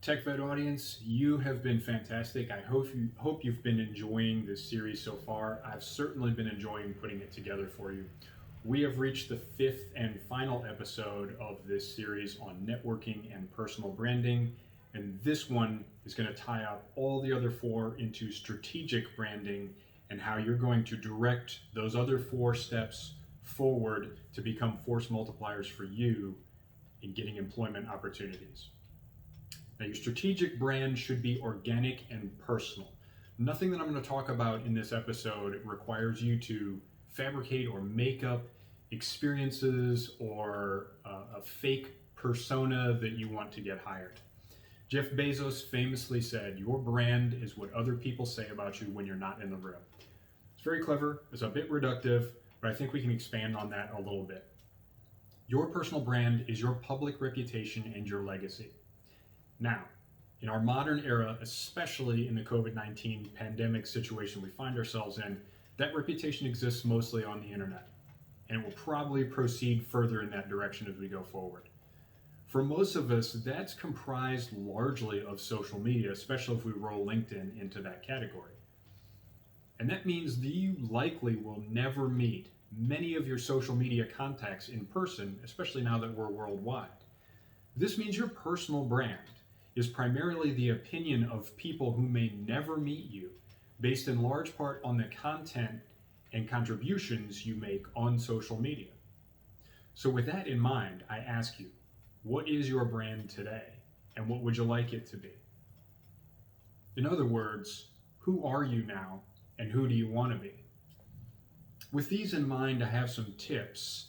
TechVed audience, you have been fantastic. I hope you've been enjoying this series so far. I've certainly been enjoying putting it together for you. We have reached the fifth and final episode of this series on networking and personal branding, and this one is going to tie up all the other four into strategic branding and how you're going to direct those other four steps forward to become force multipliers for you in getting employment opportunities. Now, your strategic brand should be organic and personal. Nothing that I'm going to talk about in this episode requires you to fabricate or make up experiences or a fake persona that you want to get hired. Jeff Bezos famously said, "Your brand is what other people say about you when you're not in the room." It's very clever, it's a bit reductive, but I think we can expand on that a little bit. Your personal brand is your public reputation and your legacy. Now, in our modern era, especially in the COVID-19 pandemic situation we find ourselves in, that reputation exists mostly on the internet, and it will probably proceed further in that direction as we go forward. For most of us, that's comprised largely of social media, especially if we roll LinkedIn into that category. And that means that you likely will never meet many of your social media contacts in person, especially now that we're worldwide. This means your personal brand is primarily the opinion of people who may never meet you, based in large part on the content and contributions you make on social media. So with that in mind, I ask you, what is your brand today, and what would you like it to be? In other words, who are you now, and who do you want to be? With these in mind, I have some tips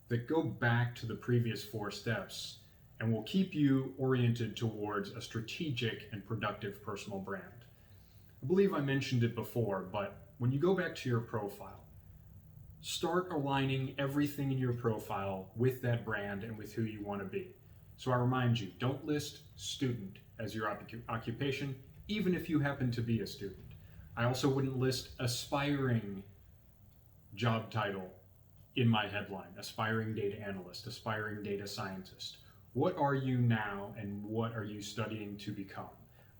that go back to the previous four steps and will keep you oriented towards a strategic and productive personal brand. I believe I mentioned it before, but when you go back to your profile, start aligning everything in your profile with that brand and with who you want to be. So I remind you, don't list student as your occupation, even if you happen to be a student. I also wouldn't list aspiring job title in my headline, aspiring data analyst, aspiring data scientist. What are you now, and what are you studying to become?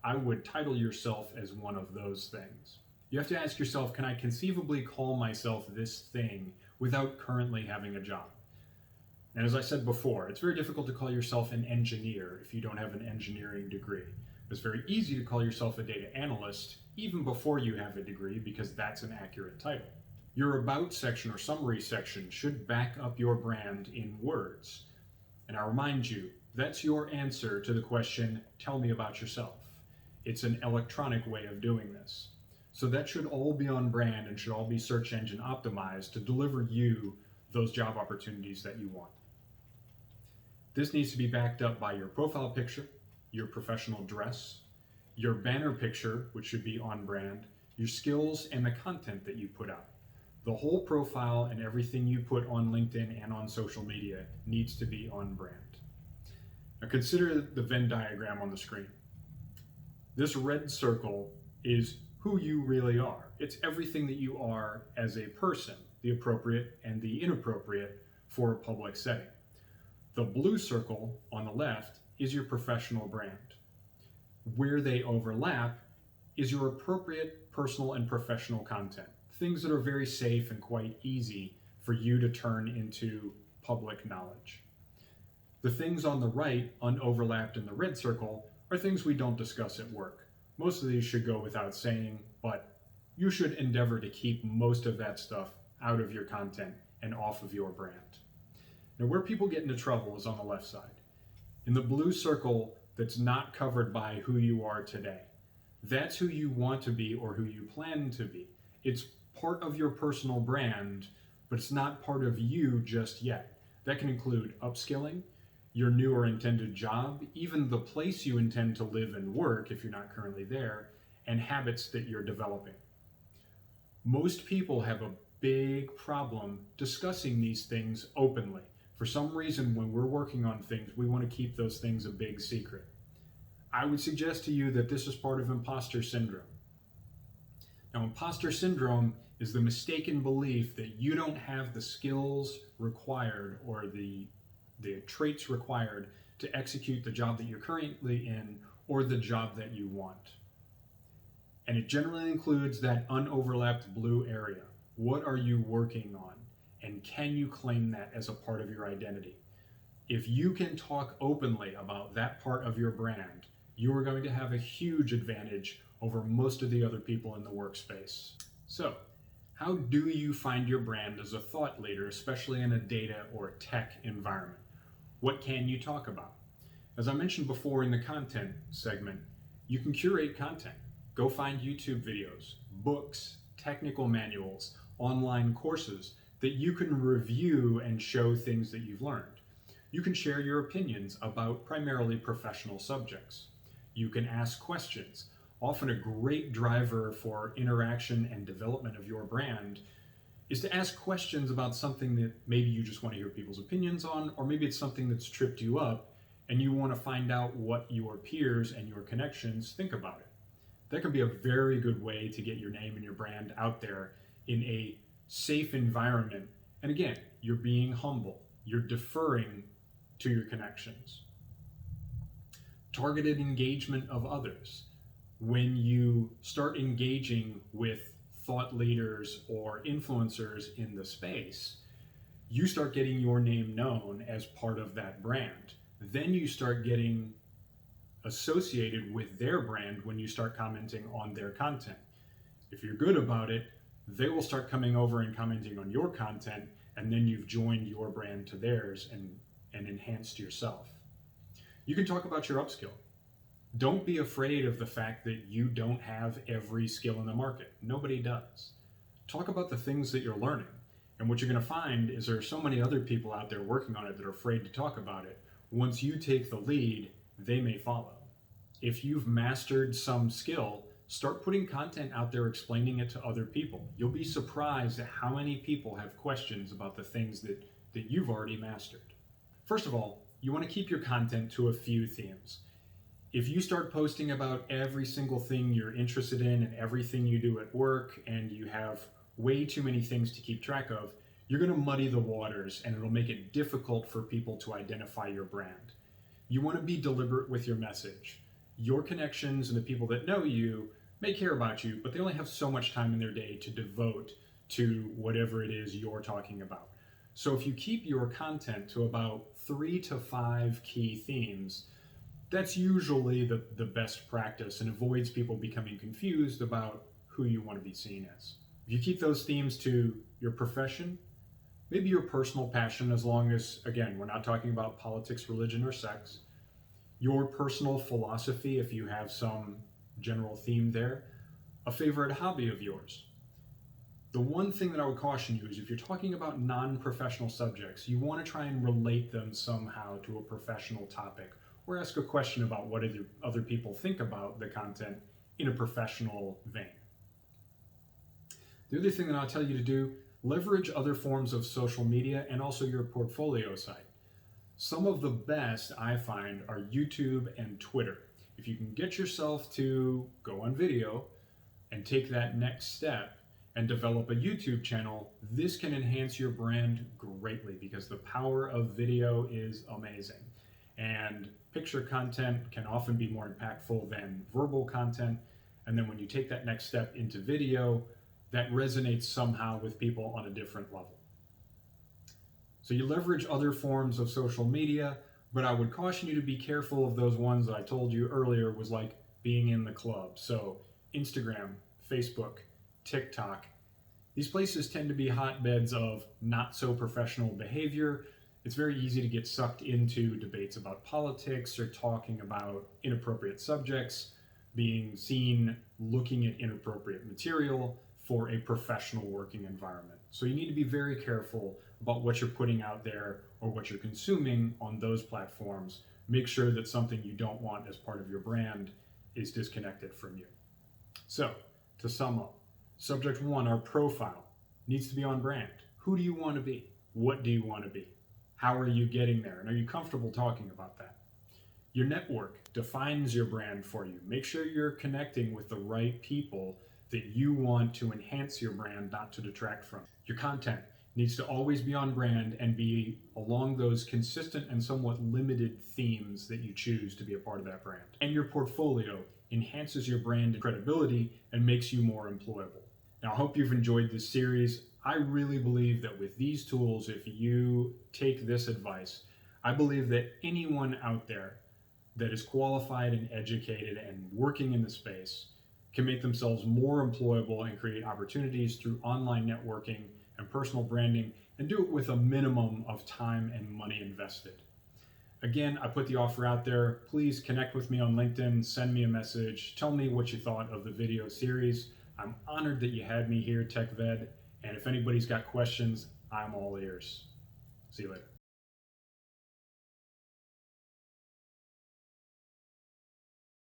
I would title yourself as one of those things. You have to ask yourself, can I conceivably call myself this thing without currently having a job? And as I said before, it's very difficult to call yourself an engineer if you don't have an engineering degree. It's very easy to call yourself a data analyst even before you have a degree, because that's an accurate title. Your about section or summary section should back up your brand in words. And I remind you, that's your answer to the question, tell me about yourself. It's an electronic way of doing this. So that should all be on brand and should all be search engine optimized to deliver you those job opportunities that you want. This needs to be backed up by your profile picture, your professional dress, your banner picture, which should be on brand, your skills, and the content that you put out. The whole profile and everything you put on LinkedIn and on social media needs to be on brand. Now consider the Venn diagram on the screen. This red circle is who you really are. It's everything that you are as a person, the appropriate and the inappropriate for a public setting. The blue circle on the left is your professional brand. Where they overlap is your appropriate personal and professional content. Things that are very safe and quite easy for you to turn into public knowledge. The things on the right, unoverlapped in the red circle, are things we don't discuss at work. Most of these should go without saying, but you should endeavor to keep most of that stuff out of your content and off of your brand. Now, where people get into trouble is on the left side. In the blue circle that's not covered by who you are today. That's who you want to be or who you plan to be. It's part of your personal brand, but it's not part of you just yet. That can include upskilling, your new or intended job, even the place you intend to live and work if you're not currently there, and habits that you're developing. Most people have a big problem discussing these things openly. For some reason, when we're working on things, we want to keep those things a big secret. I would suggest to you that this is part of imposter syndrome. Now, imposter syndrome is the mistaken belief that you don't have the skills required or the traits required to execute the job that you're currently in or the job that you want. And it generally includes that unoverlapped blue area. What are you working on? And can you claim that as a part of your identity? If you can talk openly about that part of your brand, you are going to have a huge advantage over most of the other people in the workspace. So, how do you find your brand as a thought leader, especially in a data or tech environment? What can you talk about? As I mentioned before in the content segment, you can curate content. Go find YouTube videos, books, technical manuals, online courses that you can review and show things that you've learned. You can share your opinions about primarily professional subjects. You can ask questions. Often a great driver for interaction and development of your brand is to ask questions about something that maybe you just want to hear people's opinions on, or maybe it's something that's tripped you up and you want to find out what your peers and your connections think about it. That can be a very good way to get your name and your brand out there in a safe environment. And again, you're being humble. You're deferring to your connections. Targeted engagement of others. When you start engaging with thought leaders or influencers in the space, you start getting your name known as part of that brand. Then you start getting associated with their brand when you start commenting on their content. If you're good about it, they will start coming over and commenting on your content, and then you've joined your brand to theirs and enhanced yourself. You can talk about your upskill. Don't be afraid of the fact that you don't have every skill in the market. Nobody does. Talk about the things that you're learning. And what you're going to find is there are so many other people out there working on it that are afraid to talk about it. Once you take the lead, they may follow. If you've mastered some skill, start putting content out there explaining it to other people. You'll be surprised at how many people have questions about the things that you've already mastered. First of all, you want to keep your content to a few themes. If you start posting about every single thing you're interested in and everything you do at work, and you have way too many things to keep track of, you're going to muddy the waters and it'll make it difficult for people to identify your brand. You want to be deliberate with your message. Your connections and the people that know you may care about you, but they only have so much time in their day to devote to whatever it is you're talking about. So if you keep your content to about 3 to 5 key themes, that's usually the best practice and avoids people becoming confused about who you want to be seen as. If you keep those themes to your profession, maybe your personal passion, as long as, again, we're not talking about politics, religion, or sex, your personal philosophy, if you have some general theme there, a favorite hobby of yours. The one thing that I would caution you is if you're talking about non-professional subjects, you want to try and relate them somehow to a professional topic, or ask a question about what other people think about the content in a professional vein. The other thing that I'll tell you to do, leverage other forms of social media and also your portfolio site. Some of the best I find are YouTube and Twitter. If you can get yourself to go on video and take that next step and develop a YouTube channel, this can enhance your brand greatly because the power of video is amazing. And picture content can often be more impactful than verbal content. And then when you take that next step into video, that resonates somehow with people on a different level. So you leverage other forms of social media, but I would caution you to be careful of those ones that I told you earlier was like being in the club. So Instagram, Facebook, TikTok, these places tend to be hotbeds of not so professional behavior. It's very easy to get sucked into debates about politics or talking about inappropriate subjects, being seen looking at inappropriate material for a professional working environment. So you need to be very careful about what you're putting out there or what you're consuming on those platforms. Make sure that something you don't want as part of your brand is disconnected from you. So, to sum up, subject 1, our profile, needs to be on brand. Who do you want to be? What do you want to be? How are you getting there? And are you comfortable talking about that? Your network defines your brand for you. Make sure you're connecting with the right people that you want to enhance your brand, not to detract from. Your content needs to always be on brand and be along those consistent and somewhat limited themes that you choose to be a part of that brand. And your portfolio enhances your brand credibility and makes you more employable. Now, I hope you've enjoyed this series. I really believe that with these tools, if you take this advice, I believe that anyone out there that is qualified and educated and working in the space can make themselves more employable and create opportunities through online networking and personal branding, and do it with a minimum of time and money invested. Again, I put the offer out there. Please connect with me on LinkedIn, send me a message, tell me what you thought of the video series. I'm honored that you had me here, TechVed, and if anybody's got questions, I'm all ears. See you later.